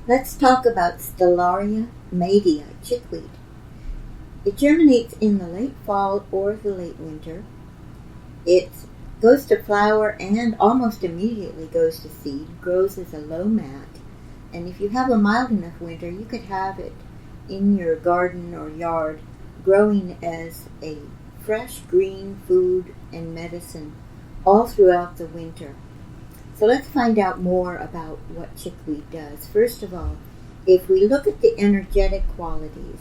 Let's talk about Stellaria media, chickweed. It germinates in the late fall or the late winter. It goes to flower and almost immediately goes to seed, grows as a low mat, and if you have a mild enough winter, you could have it in your garden or yard growing as a fresh green food and medicine all throughout the winter. So let's find out more about what chickweed does. First of all, if we look at the energetic qualities,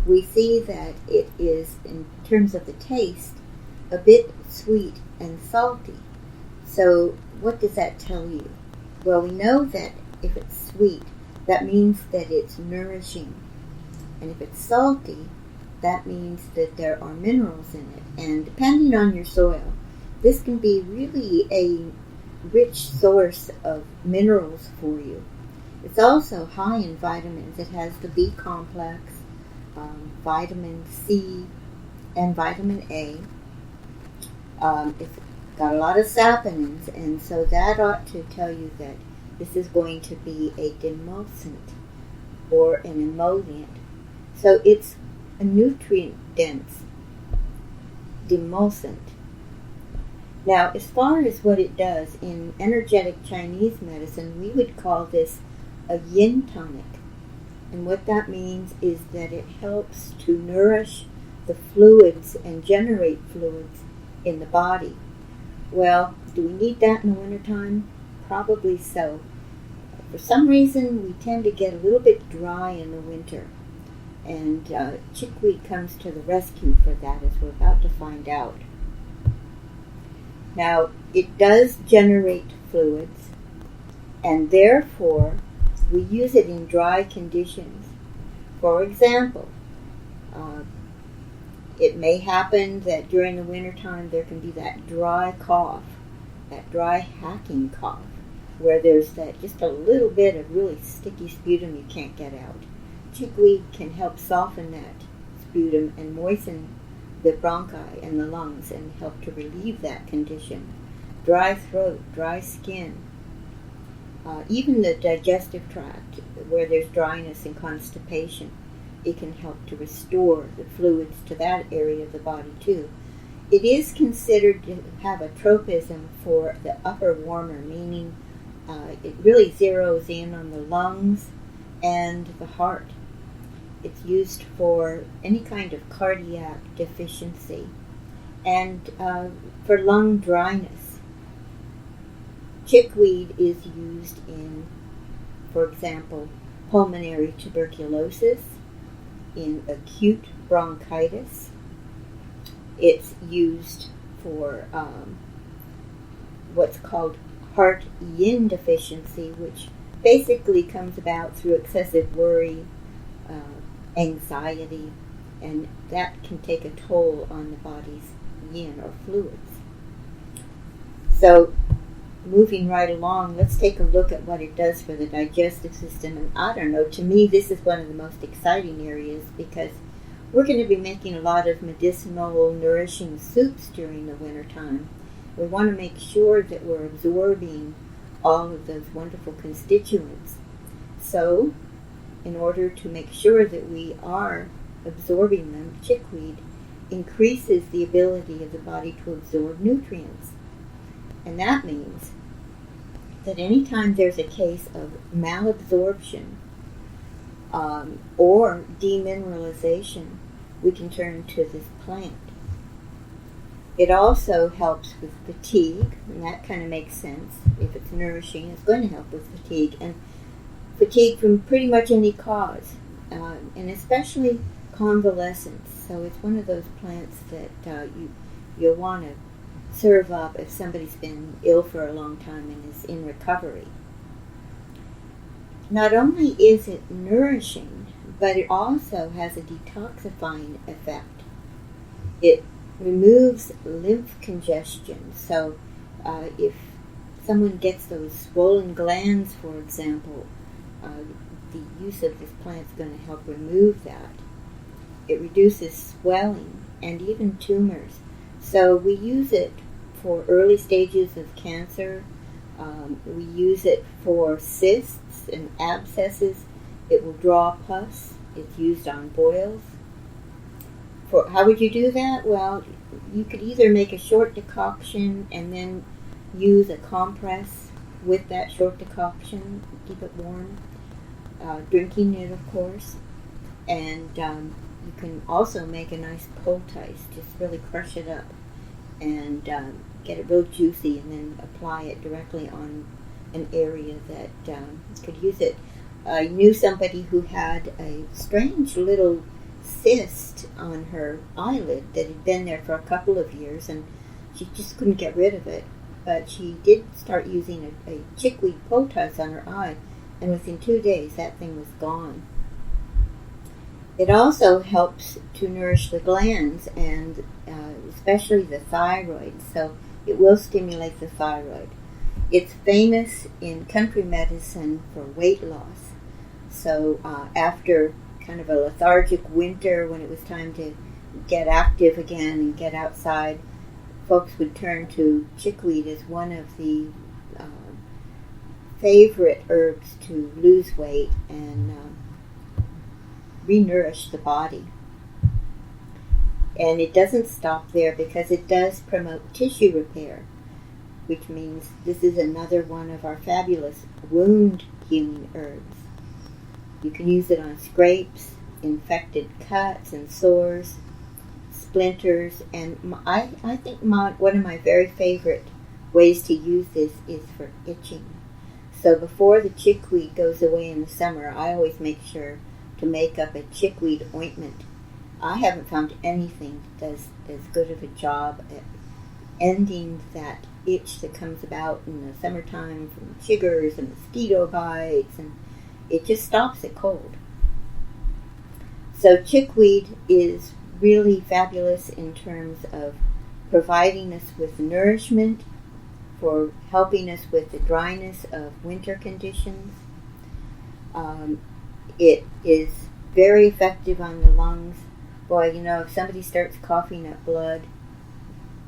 we see that it is, in terms of the taste, a bit sweet and salty. So what does that tell you? Well, we know that if it's sweet, that means that it's nourishing. And if it's salty, that means that there are minerals in it. And depending on your soil, this can be really a rich source of minerals for you. It's also high in vitamins. It has the B complex, vitamin C, and vitamin A. It's got a lot of saponins, and so that ought to tell you that this is going to be a demulcent or an emollient. So it's a nutrient-dense demulcent. Now, as far as what it does, in energetic Chinese medicine, we would call this a yin tonic. And what that means is that it helps to nourish the fluids and generate fluids in the body. Well, do we need that in the wintertime? Probably so. For some reason, we tend to get a little bit dry in the winter. And chickweed comes to the rescue for that, as we're about to find out. Now, it does generate fluids, and therefore we use it in dry conditions. For example, it may happen that during the wintertime there can be that dry cough, that dry hacking cough, where there's that just a little bit of really sticky sputum you can't get out. Chickweed can help soften that sputum and moisten the bronchi and the lungs and help to relieve that condition. Dry throat, dry skin, even the digestive tract, where there's dryness and constipation, it can help to restore the fluids to that area of the body too. It is considered to have a tropism for the upper warmer, meaning it really zeroes in on the lungs and the heart. It's used for any kind of cardiac deficiency and for lung dryness. Chickweed is used in, for example, pulmonary tuberculosis, in acute bronchitis. It's used for what's called heart yin deficiency, which basically comes about through excessive worry, anxiety, and that can take a toll on the body's yin or fluids. So, moving right along, let's take a look at what it does for the digestive system. And I don't know, to me this is one of the most exciting areas, because we're going to be making a lot of medicinal, nourishing soups during the winter time. We want to make sure that we're absorbing all of those wonderful constituents. So, in order to make sure that we are absorbing them, chickweed increases the ability of the body to absorb nutrients. And that means that anytime there's a case of malabsorption or demineralization, we can turn to this plant. It also helps with fatigue, and that kind of makes sense. If it's nourishing, it's going to help with fatigue, and fatigue from pretty much any cause, and especially convalescence. So it's one of those plants that you'll want to serve up if somebody's been ill for a long time and is in recovery. Not only is it nourishing, but it also has a detoxifying effect. It removes lymph congestion. So if someone gets those swollen glands, for example, the use of this plant is going to help remove that. It reduces swelling and even tumors. So we use it for early stages of cancer. We use it for cysts and abscesses It will draw pus. It's used on boils. How would you do that? Well, you could either make a short decoction and then use a compress with that short decoction, keep it warm, drinking it, of course. And you can also make a nice poultice, just really crush it up and get it real juicy, and then apply it directly on an area that could use it. I knew somebody who had a strange little cyst on her eyelid that had been there for a couple of years, and she just couldn't get rid of it. But she did start using a chickweed poultice on her eye, and within 2 days that thing was gone. It also helps to nourish the glands, and especially the thyroid, so it will stimulate the thyroid. It's famous in country medicine for weight loss. So after kind of a lethargic winter, when it was time to get active again and get outside, folks would turn to chickweed as one of the favorite herbs to lose weight and re-nourish the body. And it doesn't stop there, because it does promote tissue repair, which means this is another one of our fabulous wound healing herbs. You can use it on scrapes, infected cuts and sores, splinters, and I think one of my very favorite ways to use this is for itching. So before the chickweed goes away in the summer, I always make sure to make up a chickweed ointment. I haven't found anything that does as good of a job at ending that itch that comes about in the summertime from chiggers and mosquito bites, and it just stops it cold. So chickweed is really fabulous in terms of providing us with nourishment, for helping us with the dryness of winter conditions. It is very effective on the lungs. Boy, if somebody starts coughing up blood,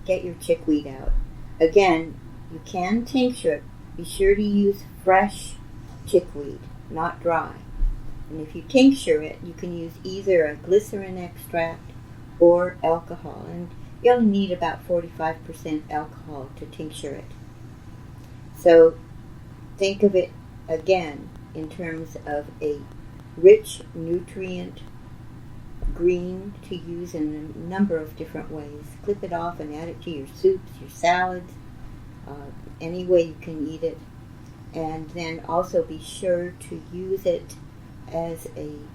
get your chickweed out. Again, you can tincture it. Be sure to use fresh chickweed, not dry. And if you tincture it, you can use either a glycerin extract or alcohol. And you only need about 45% alcohol to tincture it. So think of it again in terms of a rich nutrient green to use in a number of different ways. Clip it off and add it to your soups, your salads, any way you can eat it. And then also be sure to use it as an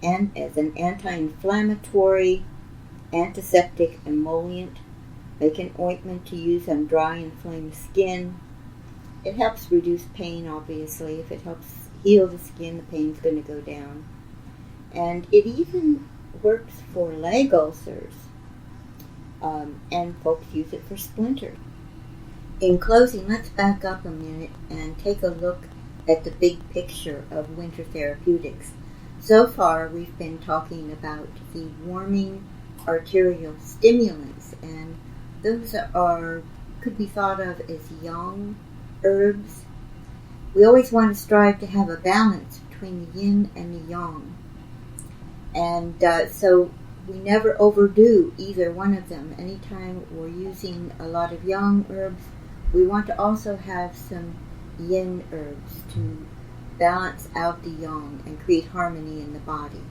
anti-inflammatory, antiseptic emollient. Make an ointment to use on dry, inflamed skin. It helps reduce pain, obviously. If it helps heal the skin, the pain's going to go down. And it even works for leg ulcers, and folks use it for splinters. In closing, let's back up a minute and take a look at the big picture of winter therapeutics. So far, we've been talking about the warming arterial stimulants, and those could be thought of as yang herbs. We always want to strive to have a balance between the yin and the yang. And so we never overdo either one of them. Anytime we're using a lot of yang herbs, we want to also have some yin herbs to balance out the yang and create harmony in the body.